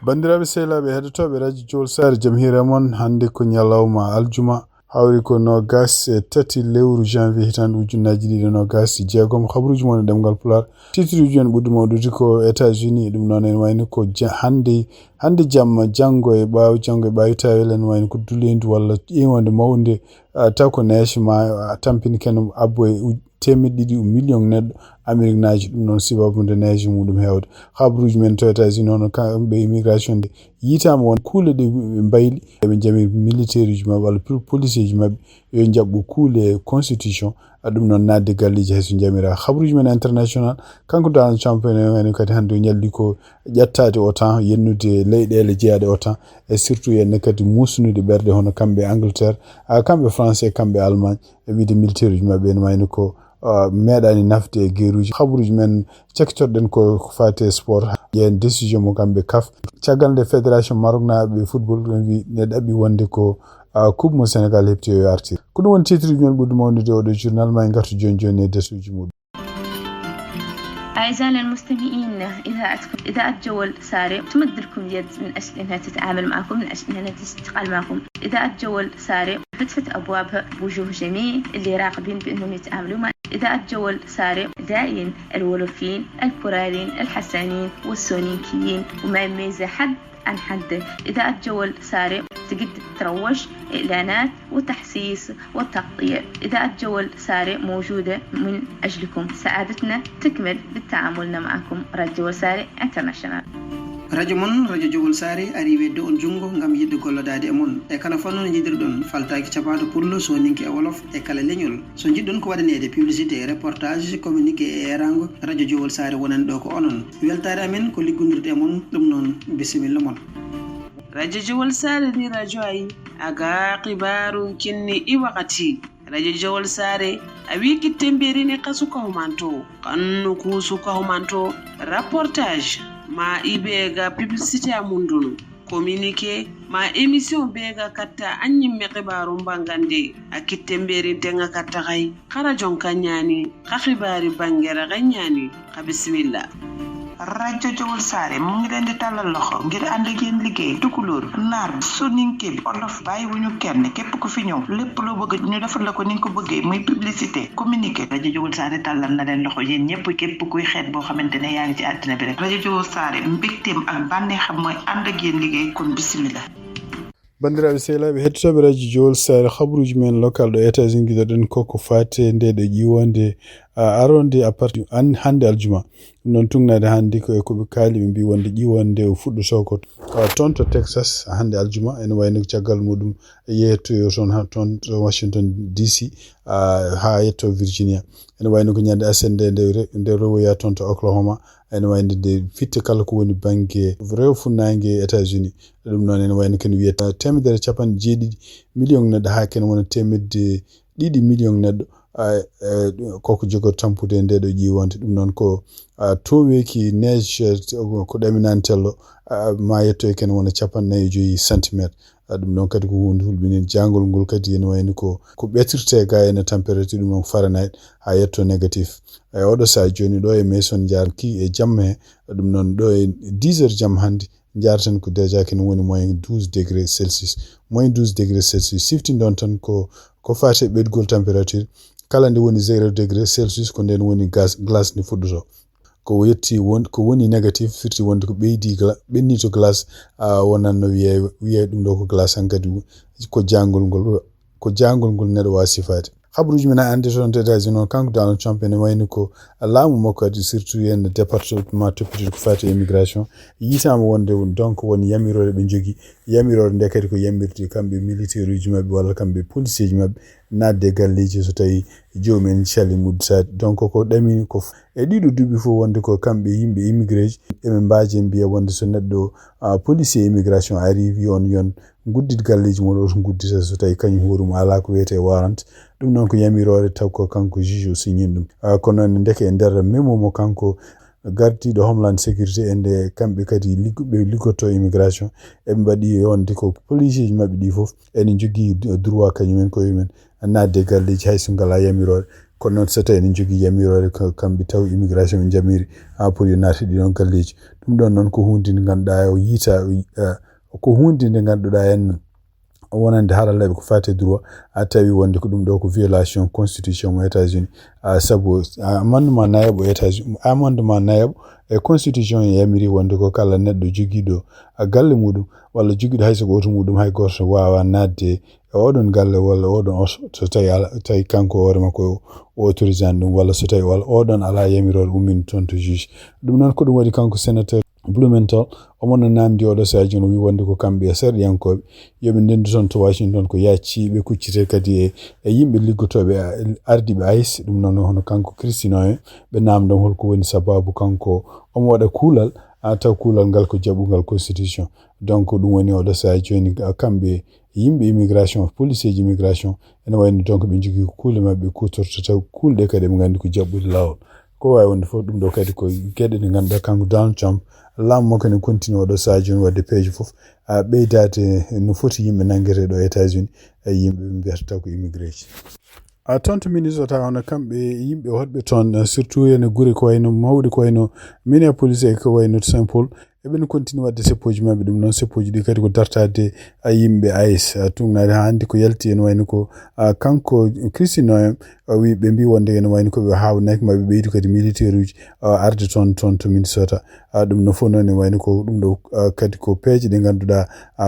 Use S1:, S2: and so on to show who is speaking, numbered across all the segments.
S1: bandiraɓe sehlaɓe heɗotoɓe radio jowol sare jamhira mon hande ko ñalawma aljuma hawri ko nogas e tati lewru janvier hitande ujunnaji ɗiɗi nogas jeegom habruji mon e ɗemgal Pulaar titruji en ɓuddu mawɗude ko États-Unis ɗum noon en wayno ko hande jamma janggo e ɓawi tawel en wayno ko dulendu walla ƴewande mawde taw ko neige ma tampini ken abbo e temedde ɗiɗi million neɗɗo Amérique naaji ɗum noon sibabude neige muɗum hewde habruji men to États-Unis noon kamɓe immigration de yitama won kuule ɗe mbayli eɓe jami militaire uji mabɓe walla police ji mabɓe yo jabɓu kuule constitution ɗum noon nadde galleji hayso jamira habruji men international kanko Donald Trump en kadi hande o ñalli ko ƴettade OTAN yennude leyɗele jeeyaɗe OTAN e surtout enne kadi musnude ɓerde hono kamɓe Angleterre kamɓe France e kamɓe Allemagne e wiide militaire uji mabɓe en wayno ko meeɗani nafde e gueruji habruji men cektorɗen ko fate sport yen décision mo kamɓe CAF caggal nde fédération Maroc naɓe football ɗum wi ne ɗaɓɓi wonde ko coupe mo Sénégal heɓti yo artir ko ɗum won titre men ɓurɗo mawnude oɗo journal ma en gartu joni e desuji muɗum.
S2: أعزائنا المستمعين إذاعة جول ساري تمد لكم يد من أجل أنها تتعامل معكم، من أجل أنها تشتغل معكم. إذاعة جول ساري فتحت أبوابها بوجوه جميع اللي راغبين بأنهم يتعاملوا مع إذاعة جول ساري داعين الولوفيين البولاريين الحسانين والسونيكيين وما يميز حد عن حد. إذاعة جول ساري تقدر تروج إعلانات وتحسيس والتغطية. إذاعة جول ساري موجودة من أجلكم، سعادتنا تكمل بالتعامل معكم. راديو جول ساري انترناشونال.
S3: radio mon radio jogol sare ari wedde on jungo ngam yidde gollodade e mon e kala fanno no jidirɗon faltaki capato pullo so ninki e wolof e kala leñol so jiddon ko waɗanede publicité e reportage communiqué e erango radio jogol sare wonan ɗo ko onon weltare amen ko liggondirde mon ɗum noon bisimilla mon.
S4: radio jogol sare ni radio ayi aga qibaru kinni i wakati radio jogol sare a wiki temberine kasuka humanto kannu kusuka humanto reportage ma ibega publicité amundunu communiqué ma émission bega katta anyimme qibaru bangande akitte mberinte nga katta kay khara jonka nyani khibari bangera ganyani ka bismillah.
S5: radio jowol sare mu ngi leen di talal loxo ngir ànd ak yéen liggéey tukulóor naar soninke olof bàyyi wuñu kenn képp ku fi ñëw lépp loo bëgg ñu defal la ko ni nga ko bëggee muy publicité communiqué radio jowol sare talal na leen loxo yéen ñëpp képp kuy xeet boo xamante ne yaa ngi ci àddina bi rek radio jowol sare mbégteem ak bànneexam mooy ànd ak yéen liggéey kon bismillah.
S1: bandiraɓe sehlaɓe hettotoɓe radio jowol sare habruji men local ɗo États-Unis giɗoɗen koko fate nde ɗo ƴiwonde aronde à partir hande aljuma ɗum noon tugnade hande ko e koɓe kaali ɓe mbi wonde ƴiwonde o fuɗɗoto ko toon to Texas hande aljuma ene wayno caggal muɗum yeytoyo toon to Washington DC ha yetto Virginia ene wayno ko ñande asende nde rewoya toon to Oklahoma ene wayno nde fitte kala ko woni banggue rew funnangue États-Unis ɗum noon ene wayno ken wiyata temedere capanɗe jeeɗiɗi million neɗɗo ha ken wona temedde ɗiɗi million neɗɗo koko jogor tampude nde ɗo ƴiwonde ɗum noon ko toweki neige ko ɗaminantello ma yetto ken wona 45 centimétre ɗum noon kadi ko hunde hulɓini jangol ngol kadi ene wayno ko ɓetirte ga ene température ɗum noon Fahrenheit ha yetto négatif oɗo sa joni ɗo e Mason jarki e jamma he ɗum noon ɗo e 10 heures jamma hande jarten ko déjà ken woni moins 12 degrés Celsius moins 12 degrés Celsius siftindon tan ko fate ɓeɗgol température kala nde woni 0 degré Celsius ko nden woni glace ni fuɗɗoto ko yetti ko woni négatif firti wonde ko ɓenni to glace wonanno wiye ɗum ɗo ko glace hankadi ko jangol ngol neɗɗo wawi sifade. habruji men ande toon to États-Unis noon kanko Donald Trump ene wayno ko laamu makko kadi surtout yen département toppitide ko fati immigration yitama wonde donc won yamirore ɓe jogui yamirore nde kadi ko yamirde kamɓe militaire uji mabɓe walla kamɓe police ji mabɓe nadde galleji so tawi jomumen cali mudditade donc ko ɗamini ko e ɗiɗo duuɓi fof wonde ko kamɓe yimɓe immigré ji eɓe mbaji mbiya wonde so neɗɗo policier immigration arrive yon guddit galleji mon oto guddita so tawi kañum hooruma ala ko wiyete warrant ɗum noon ko yamirore taw ko kanko juge o signin ɗum kono ndeke e nder memo mo kanko gardiɗo Homeland Security e nde kamɓe kadi ɓe liggoto immigration eɓe mbaɗi wonde ko police ji mabɓe ɗi fof ene jogui droit kañumen koyemen nadde galleji hayso ngala yamirore kono noon so tawi en jogii yamirore kamɓe taw immigration ɓe jamiri pour yo naati ɗiɗon galleji ɗum ɗon noon ko hunde nde ngannduɗaa o yiita ko hunde nde ngannduɗaa en wonande haralleɓe ko fate droit a tawi wonde ko ɗum ɗo ko violation constitution mo États-Unis sabu amendement nayaɓo États-Unis amendement nayaɓo e constitution e yamiri wonde ko kala neɗɗo jogiiɗo galle muɗum walla jogiiɗo hayso goto muɗum hay goto wawa nadde e oɗon galle walla oɗon so tawi kanko hoore makko o autorisé an ɗum walla so tawi walla oɗon ala yamirore ummini toon to juge ɗum noon ko ɗum waɗi kanko sénateur Blumenthal omono namdi oɗo saji no wi wonde ko kamɓe e serɗiyankoɓe yoɓe ndendu toon to Washington ko yacci ɓe kuccite kadi e yimɓe liggotoɓe ardiɓe ICE ɗum noon hono kanko Christine ɓe namdom holko woni sababu kanko omo waɗa kuulal taw kuulal ngal ko jaɓugal constitution donc ɗum woni oɗo saji joni kamɓe yimɓe immigration police ji immigration ene wayno donc ɓe jogui ko kuule mabɓe kutorto taw kuulɗe kadi ɓe gandi ko jaɓɓude lawol ko wawi wonde fof ɗum ɗo kadi ko gueɗe ɗe ganduɗa kanko Donald Trump laamu makko ne continue oɗo saji joni wadde peeje fof ɓeydade no foti yimɓe nanguete ɗo États-Unis yimɓe ɓe mbiyata taw ko immigré toon to Minnesota hono kamɓe yimɓe hotɓe toon surtout ene guure ko wayno mawɗe ko wayno Minneapolis e ko wayno Saint Paul eɓen continue wadde seppoji mabɓe ɗum noon seppoji ɗi kadi ko dartade yimɓe ICE tugnade ha handi ko yalti ene wayno ko kanko Christine wi ɓe mbi wonde ene wayno koɓe hawnaki maɓe ɓeydu kadi militaire uji arde toon to Minnesota ɗum no fof noon ene wayno ko ɗum ɗo kadi ko peeje ɗe ganduɗa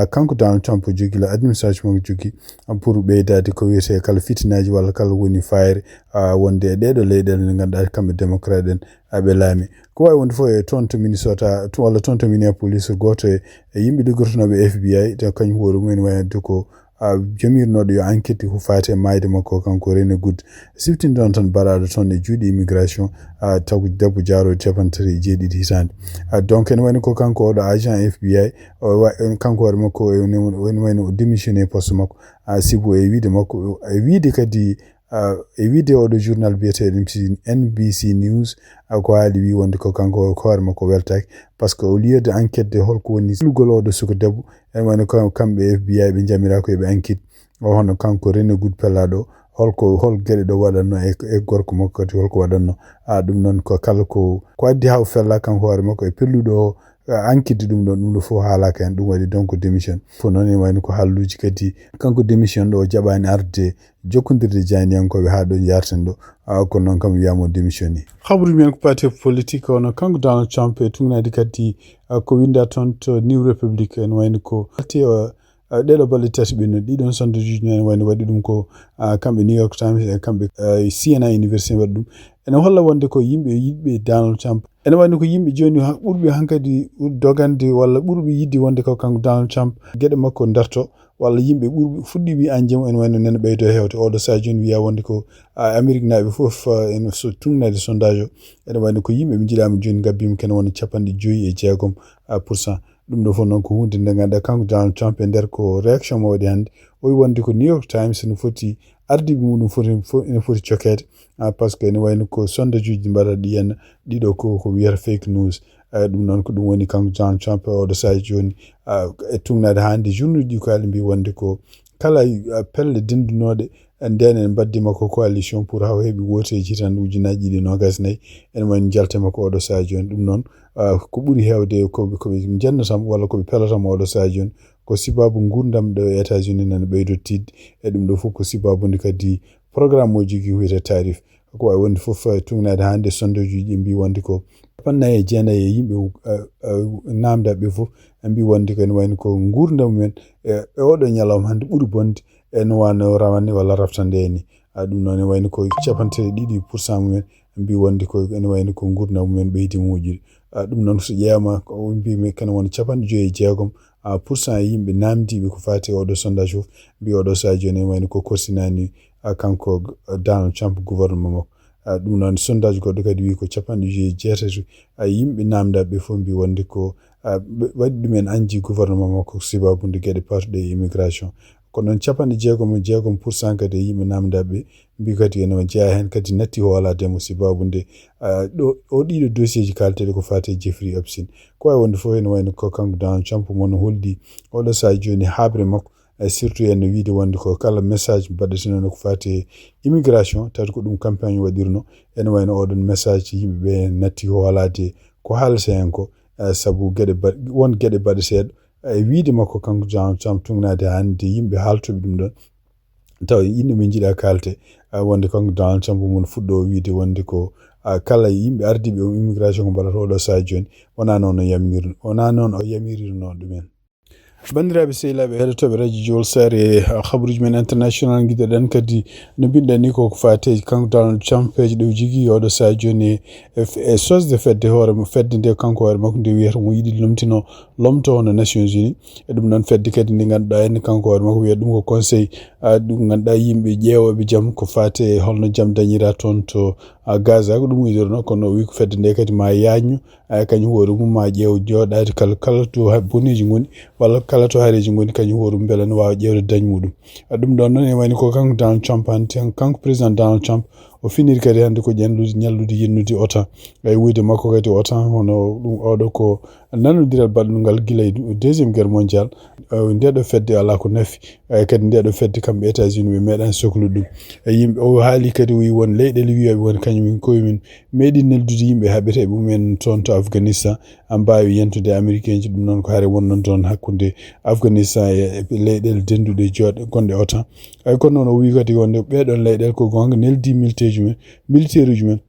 S1: kanko Donald Trump jogui la administration mo jogui pour ɓeydade ko wiyete kala fitinaji walla kala woni fayre wonde e ɗeɗo leyɗele nde ganduɗa kamɓe démocrate en ɓe laami ko wawi wonde fof e toon to Minnesota walla toon to Minneapolis goto e yimɓe liggotonoɓe FBI te kañum hoore mumen wayde ko jamirnoɗo yo enquête ko fati e mayde makko kanko Rene Good siftindon tan baraɗo toon e juuɗe immigration taw debbo jaaroɗo capantati jeeɗiɗi hitande donc ene wayno ko kanko oɗo agent FBI kanko hoore makko ene wayno o démissionné poste makko sibo e wiide makko e wiide kadi e wiide oɗo journal biyeteɗo NBC News ko haali wi wonde ko kanko hoore makko weltaki par ce que au lieu de enquête de holko woni lugol oɗo suka debbo ene wayno kamɓe FBI ɓe jamira ko eɓe enquête o hono kanko Rene Good pellaɗo hol gueɗe ɗo waɗanno e gorko makko kadi holko waɗanno ɗum noon ko kala ko addi haw fella kanko hoore makko e pelluɗo o enquête ɗum ɗo fof haalaka hen ɗum waɗi donc démission fof noon ene wayno ko halluji kadi kanko démission ɗo o jaɓani arde jokkodirde janiyankoɓe ha ɗo yarten ɗo kono noon kam wiyama o démissionné haɓruji men ko parti politique ono kanko Donald Trump e tugnadi kadi ko winda toon to New Republic ene wayno ko ɗeɗo balɗe tati ɓe no ɗiɗon sondaji uji ene wayno waɗi ɗum ko kamɓe New York Times e kamɓe CNN University waɗi ɗum ene holla wonde ko yimɓe yiɗɓe Donald Trump ene wayno ko yimɓe joni ɓurɓe hankadi dogande walla ɓurɓe yidde wonde ko kanko Donald Trump gueɗe makko darto walla yimɓe ɓurɓe fuɗɗi wi anjemo ene wayno nene ɓeydo hewde oɗo sa joni wiya wonde ko Amérique naaɓe fof ene tugnade sondage o ene wayno ko yimɓe ɓe jiiɗama joni gabbima kene wona 56% ɗum ɗo fof noon ko hunde nde ganduɗa kanko Donald Trump e nder ko réaction mo waɗi hannde o wi wonde ko New York Times ne foti ardiɓe muɗum ene foti cokede par ce que ene wayno ko sondage uji mbaɗa ɗi henna ɗiɗo ko wiyata fake news ɗum noon ko ɗum woni kanko Donald Trump oɗo saji joni e tugnade hannde journée ɗi ko haali mbi wonde ko kala pelle dendunoɗe nden en mbaddi makko coalition pour haw heeɓi woteji tan ujunaji ɗiɗi nogas nayyi ene wayno jalte makko oɗo saji joni ɗum noon ko ɓuri hewde koɓe jennatamo walla koɓe pelatamo oɗo saji joni ko sibabu gurdam ɗo e États-Unis nane ɓeydo tidde e ɗum ɗo fof ko sibabude kadi programme mo jogui wiyete tarif ko wawi wonde fof tugnade hannde sondage uji mbi wonde ko 49 e yimɓe namdaɓe fof mbi wonde ko ene wayno ko gurdam mumen e oɗo ñalawma hannde ɓuuri bonde ene wano rawane walla raftande ni ɗum noon ene wayno ko 2% mumen mbi wonde ko ene wayno ko gurdam mumen ɓeydi moƴƴude ɗum noon so ƴeewama ko mbimi kene wona 56% e yimɓe namdiɓe ko fati oɗo sondage fof mbi oɗo saji joni ene wayno ko korsinani kanko Donald Trump gouvernement makko ɗum noon sondage goɗɗo kadi wi ko 68% yimɓe namdaɓe fof mbi wonde ko waɗi ɗumen anji gouvernement makko sibabude gueɗe parɗe immigration kono noon 66% kadi e yimɓe namdaɓe mbi kadi ene jeeya hen kadi natti hoolademo sibabude ɗiɗo dossier ji kalteɗe ko fate Jeffrey Epstein ko wawi wonde fof ene wayno ko kanko Donald Trump mono holdi oɗo saji joni habre makko surtout en wiide wonde ko kala message baddeteno ko fati immigration tawde ko ɗum campagne waɗirno ene wayno oɗon message yimɓeɓe natti hoolade ko haalata hen ko sabu won gueɗe baɗeteɗo wiide makko kanko Donald Trump tungnade hande yimɓe haaltoɓe ɗum ɗon taw yimɓe min jiiɗa kalte wonde kanko Donald Trump mun fuɗɗo wiide wonde ko kala yimɓe ardiɓe immigration ko mbaɗata oɗo saha joni wona noon o yamirirno ɗumen. bandiraɓe sehilaɓe heɗotoɓe radio Jowol Sare habaruji men international guiɗoɗen kadi no binɗen ni ko fate kanko Donald Trump peji ɗo jigui oɗo saha joni e sosde fedde hoore mo fedde nde kanko hoore makko nde wiyata mo yiɗi lomto hono Nations Unies e ɗum noon fedde kadi nde ganduɗa henna kanko hoore makko wiyata ɗum ko conseil ɗum ganduɗa yimɓe ƴeewoɓe jaam ko fate holno jaam dañira toon to Gaza ko ɗum widirno kono wi ko fedde nde kadi ma yañu kañum hoore mum ma ƴeew joɗade kala to boniji goni walla kala to hareji goni kañum hoore mum beele no wawa ƴewde dañ muɗum ɗum ɗon noon e wayni ko kanko Donald Trump hande kanko président Donald Trump o finiri kadi hande ko ñallude yennude OTAN e wiide makko kadi OTAN hono ɗum oɗo ko nanodiral baɗngal guila e deuxiéme guerre mondial ndeɗo fedde ala ko nafi kadi ndeɗo fedde kamɓe États-Unis ɓe meeɗan sohlude ɗum yimɓe o haali kadi wi won leyɗele wiyoɓe won kañumen koyemin meeɗi neldude yimɓe haɓete mumen toon to Afghanistan mbawi yentude américain ji ɗum noon ko haare wonnon toon hakkude Afghanistan e leyɗele denduɗe jooɗe gonɗe OTAN kono noon o wi kadi wonde ɓeɗon leyɗele ko gonga neldi militaire uji men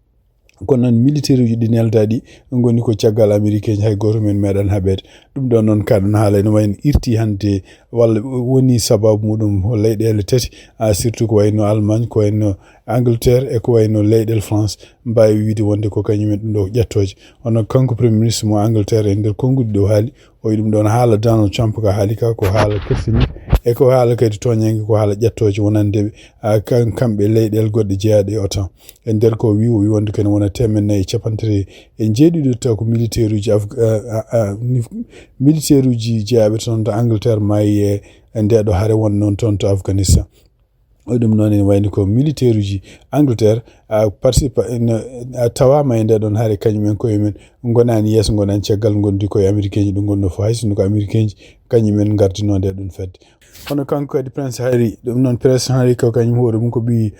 S1: kono noon militaire uji ɗi neldaɗi goni ko caggal américain hay goto men meeɗan haɓede ɗum ɗon noon kaɗon haala no wayno irti hande walla woni sababu muɗum leyɗele tati surtout ko wayno Allemagne ko wayno Angleterre e ko wayno leyɗel France mbawi wiide wonde ko kañumen ɗum ɗo ƴettoje hono kanko premier ministre mo Angleterre e nder konngudi ɗo haali o wi ɗum ɗon haala Donald Trump ko haali ka ko haala kersini e ko haala kadi toñangue ko haala ƴettoje wonandeɓe kamɓe leyɗele goɗɗe jeeyaɗe e OTAN e nder ko wi wonde kene wona 450 taw ko militaire uji jeeyaɓe toon to Angleterre maayi e ndeɗo haare won noon toon to Afghanistan ɗum noon ene wayni ko militaire uji Angleterre participa tawama e ndeɗon haare kañumen koyemen gonani yeeso gonani caggal gondi koye américain ji ɗo gonno fo hay sinno ko américain ji kañumen gardino nde ɗum fedde hono kanko kadi Prince Harry ɗum noon Prince Harry ko kañum hoore mum ko ɓi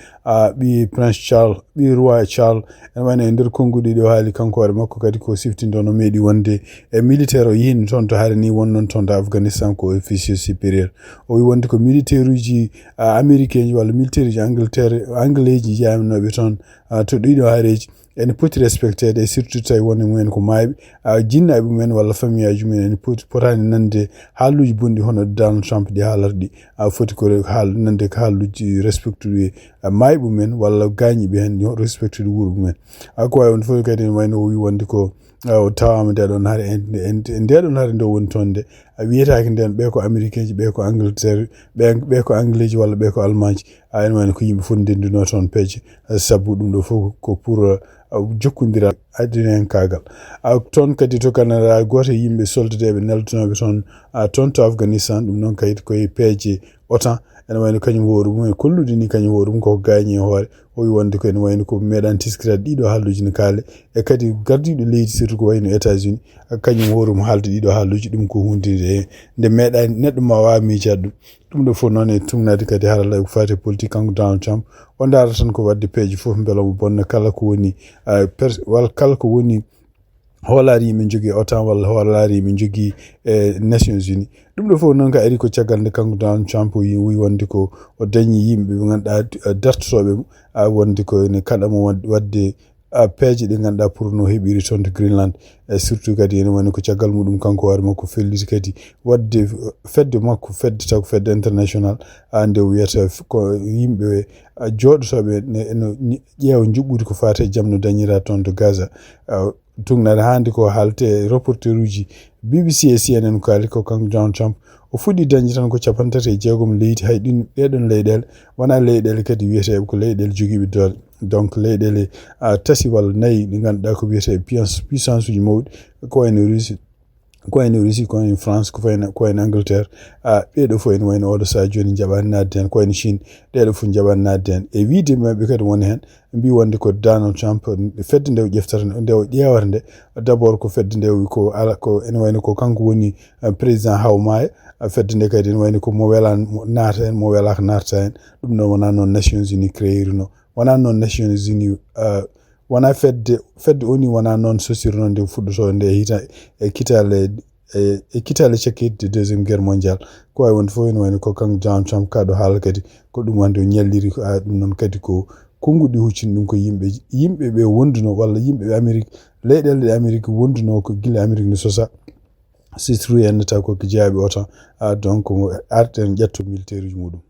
S1: Prince Charles ɓi roi Charles ene wayno e nder konguɗi ɗo haali kanko hoore makko kadi ko siftindo no meeɗi wonde e militaire o yihni toon to haare ni wonnon toon to Afghanistan ko officier supérieur o wi wonde ko militaire uji américain ji walla militaire uji Angleterre anglais ji jeyamnoɓe toon to ɗiɗo haareji ene poti respectede e surtout tawi wonde mumen ko mayɓe jinnaɓe mumen walla famille aji mumen ene potani nande haaluji bonɗi hono Donald Trump ɗi haalata ɗi foti ko nande ko haaluji respectude mayɓe mumen walla gañiɓe hen respectude wuuro mumen ko wawi wonde fof kadi ene wayno o wi wonde ko o tawama ndeɗon haare ndeɗon haare nde woni toon nde wiyetake nden ɓe ko américain ji ɓe ko Angleterre ɓe ko anglais ji walla ɓe ko allemand ji ene wayno ko yimɓe fof ndenduno toon peeje sabu ɗum ɗo fof ko pour jokkodira addina hen kagal toon kadi to Canada goto yimɓe soldadeɓe neldunoɓe toon to Afghanistan ɗum noon kayit koye peeje OTAN ene wayno kañum hoore mum e kollude ni kañum hoore mum koko gañi e hoore o wi wonde ko ene wayno ko meeɗan tiskirade ɗiɗo haalluji ne kaale e kadi gardiɗo leydi surtout ko wayno États-Unis kañum hoore mum haalde ɗiɗo haalluji ɗum ko hunde nde meeɗani neɗɗo ma wawa miijade ɗum ɗo fof noon e tumnade kadi harala ko fate politique kanko Donald Trump o daara tan ko wadde peeje fof beela mo bonna kala ko woni walla kala ko woni hoolare yimɓe jogui OTAN walla hoolare yimɓe jogui Nations Unies ɗum ɗo fof noon ka ari ko caggal nde kanko Donald Trump wi wonde ko o dañi yimɓe ɓe ganduɗa dartotoɓe mo wonde ko ne kaɗamo wadde peeje ɗe ganduɗa pour no heɓiri toon to Greenland surtout kadi ene woni ko caggal muɗum kanko hoore makko felliti kadi wadde fedde makko fedde taw ko fedde international nde wiyata ko yimɓe jooɗotoɓe no ƴeewa juɓɓudi ko fate jaam no dañira toon to Gaza tungnade hande ko haalte reporter uji BBC e CNN ko kaali ko kanko Donald Trump o fuɗɗi dañde tan ko 36 leydi hay ɗeɗon leyɗele wona leyɗele kadi wiyeteɓe ko leyɗele joguiɓe doole donc leyɗele tati walla nayyi ɗi ganduɗa ko wiyete puissance uji mawɗi ko wayno Russie ko en Russie ko en France ko en Angleterre ɓeɗo fo en wayno oɗo sa joni jaɓani nadde hen ko en Chine ɗeɗo fu jaɓani nadde hen e wiide mabɓe kadi woni hen mbi wonde ko Donald Trump fedde nde o ƴeftata nde o ƴewata nde d'abord ko fedde nde ko ala ko en wayno ko kanko woni président hawmaya fedde nde kadi en wayno ko mo wela naata hen mo welaka narta hen ɗum noon wona noon Nations Unies créerino wona noon Nations Unies wona fedde oni wona noon sosirno nde fuɗɗoto nde kitale cakkide deuxiéme guerre mondial ko way wonde fof ene wayno ko kanko Donald Trump kaɗo haala kadi ko ɗum wonde o ñalliri ɗum noon kadi ko konguɗi huccini ɗum ko yimɓe ɓe wonduno walla yimɓe ɓe Amérique leyɗele ɗe Amérique wonduno ko gila Amérique ne sosa sitru ennata ko jeeyaɓe otan donc arten ƴetto militaire uji muɗum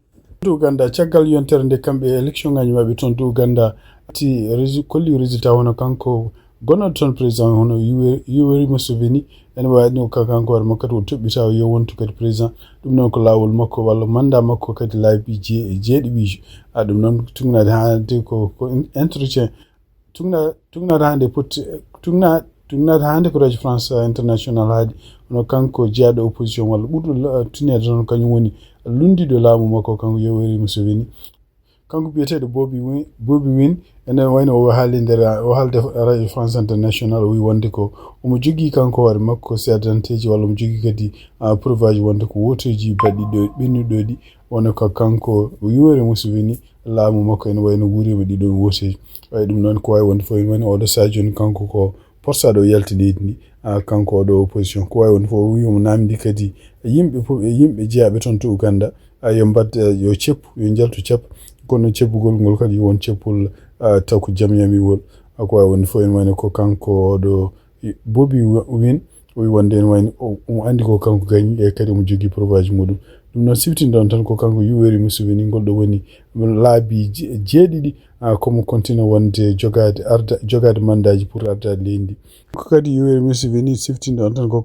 S1: to Uganda caggal yontere nde kamɓe élection ngaji mabɓe toon to Uganda ti kolli résultat hono kanko gonnoɗo toon président hono Yoweri Museveni ene wayno kanko waɗa makko kadi o toɓɓita o yewontu kadi président ɗum noon ko lawol makko walla mandat makko kadi laabi jeeɗiɗi ɗum noon tugnade hande ko entretien tugnade hande tugnade hande ko radio France international haadi hono kanko jeeyaɗo opposition walla ɓurɗo tunede toon kañum woni lundiɗo laamu makko kanko Yoweri Museveni kanko biyeteɗo Bobi Wine ene wayno o haalde radio France international o wi wonde ko omo jogui kanko hoore makko sedanteji walla omo jogui kadi preuve aji wonde ko wotoji ɓennuɗoɗi wona ko kanko Yoweri Museveni laamu makko ene wayno wuurima ɗiɗon wotoji way ɗum noon ko wawi wonde fof ene wayno oɗo sa joni kanko ko porsaɗo o yalti leydi ndi kanko oɗo opposition ko wawi wonde fof o wi omo namdi kadi yimɓe jeeyaɓe toon to Uganda yo mbad yo ceppu yo jaltu ceppa kono ceppugol ngol kadi won ceppol taw ko jaam yamiwol ko wawi wonde fof en wayno ko kanko oɗo Bobi Wine o wi wonde en wayno omo andi ko kanko gañi e kadi omo jogui preuve aji muɗum ɗum noon siftindon tan ko kanko Yoweri Museveni ngol ɗo woni laabi jeeɗiɗi komo continue wonde jogade mandaji pour ardade leydi ndi ko kadi Yoweri Museveni siftindon tan ko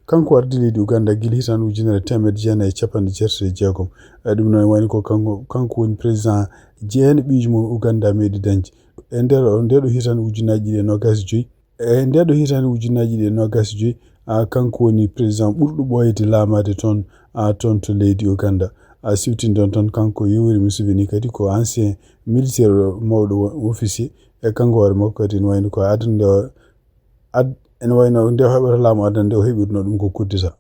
S1: kanko ardi leydi Uganda guila hitande 1996 ɗum noon wayno ko kanko woni président jeene ɓiiji mo Uganda meeɗi dañde e ndeɗo hitande 2025 ndeɗo hitande 2025 kanko woni président ɓurɗo ɓooyde laamade toon to leydi Uganda siftindon toon kanko Yoweri Museveni kadi ko ancien militaire mawɗo officier e kanko hoore makko kadi ene wayno ko ene wayno nde heɓata laamu adana nde o heɓirno ɗum ko kuddita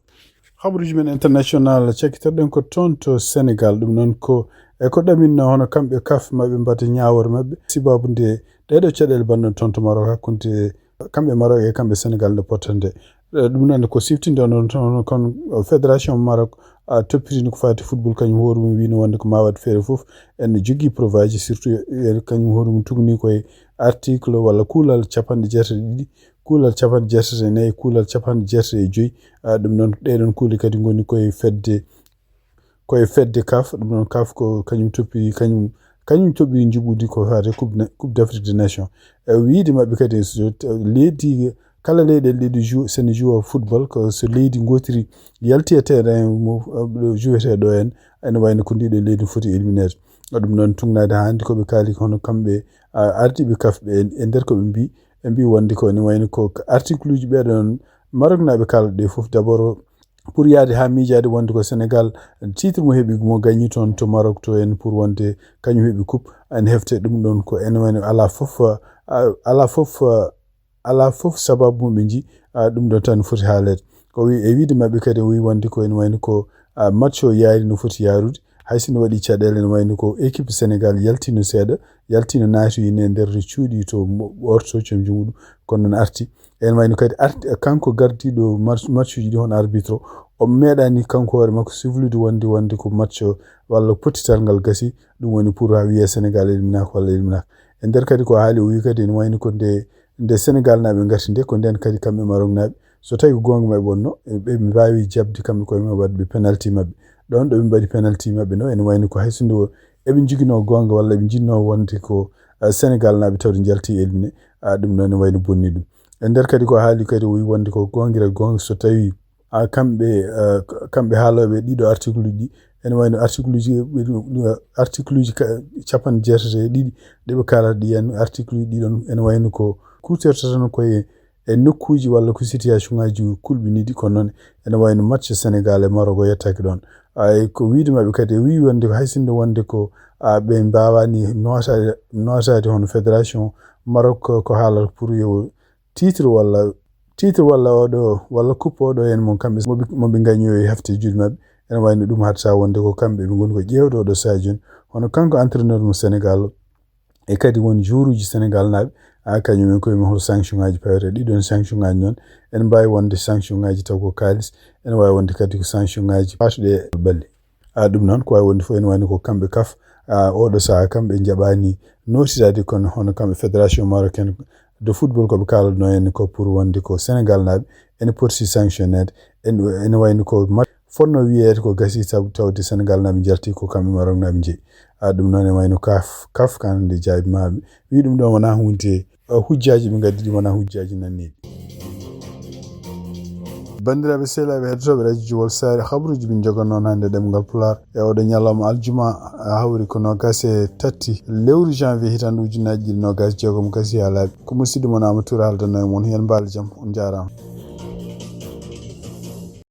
S1: habaruji men international cakkitorɗen ko toon to Sénégal ɗum noon ko ɗaminno hono kamɓe kaf maɓɓe mbadde ñawore maɓɓe sibabu nde ɗeɗo caɗele banɗon toon to Maroc hakkunde kamɓe Maroc e kamɓe Sénégal nde pottande ɗum noon ko siftinde on toon kon fédération Maroc toppitini ko fati football kañum hoore mum wino wonde ko ma wat feere fof en jogui preuve aji surtout kañum hoore mum tugni koye article walla kuulal 32 kuulal 34 kuulal 35 ɗum noon ɗeɗon kuuli kadi goni koye fedde CAF ɗum noon CAF ko kañum toppi kañum toɓɓi juɓudi ko fate coupe d'Afrique des Nations wiide mabɓe kadi leydi kala leyɗele ɗiɗi sene joue football ko so leydi gotiri yalti e terrain mo jouete ɗo en ene wayno ko ndiɗo leydi foti éliminade ɗum noon tugnade hande koɓe kaali hono kamɓe ardiɓe CAF ɓe e nder koɓe mbi wonde ko ene wayno ko article uji ɓeɗon Maroc naɓe kala ɗe fof d'abord pour yaade ha miijade wonde ko Sénégal titre mo heɓi mo gagni toon to Maroc to en pour wonde kañum heɓi coupe en hefte ɗum ɗon ko ene wayno ala fof sababu ɓe ji ɗum ɗon tan foti haalede ko wi e wiide mabɓe kadi o wi wonde ko ene wayno ko match o yaari no foti yarude haysino waɗi caɗele ene wayno ko équipe Sénégal yaltino seeɗa yaltino naatoyine nder cuuɗi to ortocom muɗum kono noon arti en wayno kadi kanko gardiɗo match uji ɗi hono arbitre o meeɗani kanko hoore makko siflude wonde ko match walla pottital ngal gasi ɗum woni pour ha wiye Sénégal éliminaka walla éliminaka e nder kadi ko haali o wi kadi ene wayno ko nde Sénégal naɓe gati nde ko nden kadi kamɓe Maroc naɓe so tawi ko gonga mabɓe wonno ɓe mbawi jabde kamɓe koye mabɓe wadɓe penalty mabɓe ɗon ɗo ɓe mbaɗi penalty mabɓe no ene wayno ko hayso eɓe jiguino gonga walla ɓe jinno wonde ko Sénégal naɓe tawde jalti éliminé ɗum noon ne wayno bonni ɗum e nder kadi ko haali kadi o wi wonde ko gongira gonga so tawi kamɓe haaloɓe ɗiɗo article uji ene wayno article uji 92 ɗiɓe kalata ɗi en article uji ɗiɗon ene wayno ko kutorta tan koye e nokkuji walla ko situation ngaji kulbinidi ko non ene wayno match Sénégal e Maroc yettaki don ay ko wiide mabbe kadi wi wonde ko haysinde wonde ko be mbawani notade hono fédération Maroc ko halal pour yo titre walla odo walla coupe odo en mon kambe mo be gagnoy hefte jude mabbe ene wayno dum hatta wonde ko kambe be gon ko jewdo do sajun hono kanko entraîneur mo Sénégal e kadi won jouruji Sénégal nabe kanyum ko mi hol sanction ngaji pawre didon sanction ngaji non en mbay wonde sanction ngaji taw ko kalis en way wonde kadi ko sanction ngaji patude balli dum non ko way wonde fo en wani ko kambe kaf odo sa kambe jabani notidade kon hono kambe fédération marocaine de football ko be kala no en ko pour wonde ko Sénégal nabe en porti sanctioned en wayno ko fonno wiyeete ko gasi tawde Sénégal nabe jarti ko kambe Maroc nabe je dum non e wayno kaf kan de jaabi mabe wi dum do wona hunde hujjaji be gaddi wona hujjaji nanni bandiraɓe sehlaɓe heddotoɓe radio Jowol Sare habruji min jogonnoon hannde ɗemgal Pulaar e oɗo ñalawma aljuma hawri ko nogas e tati lewru janvier hitande ujunaji 2016 gasi ha laaɓi ko musidɗo mon Amadou Touré haldanno e moon hen mbaalo jaam on jarama.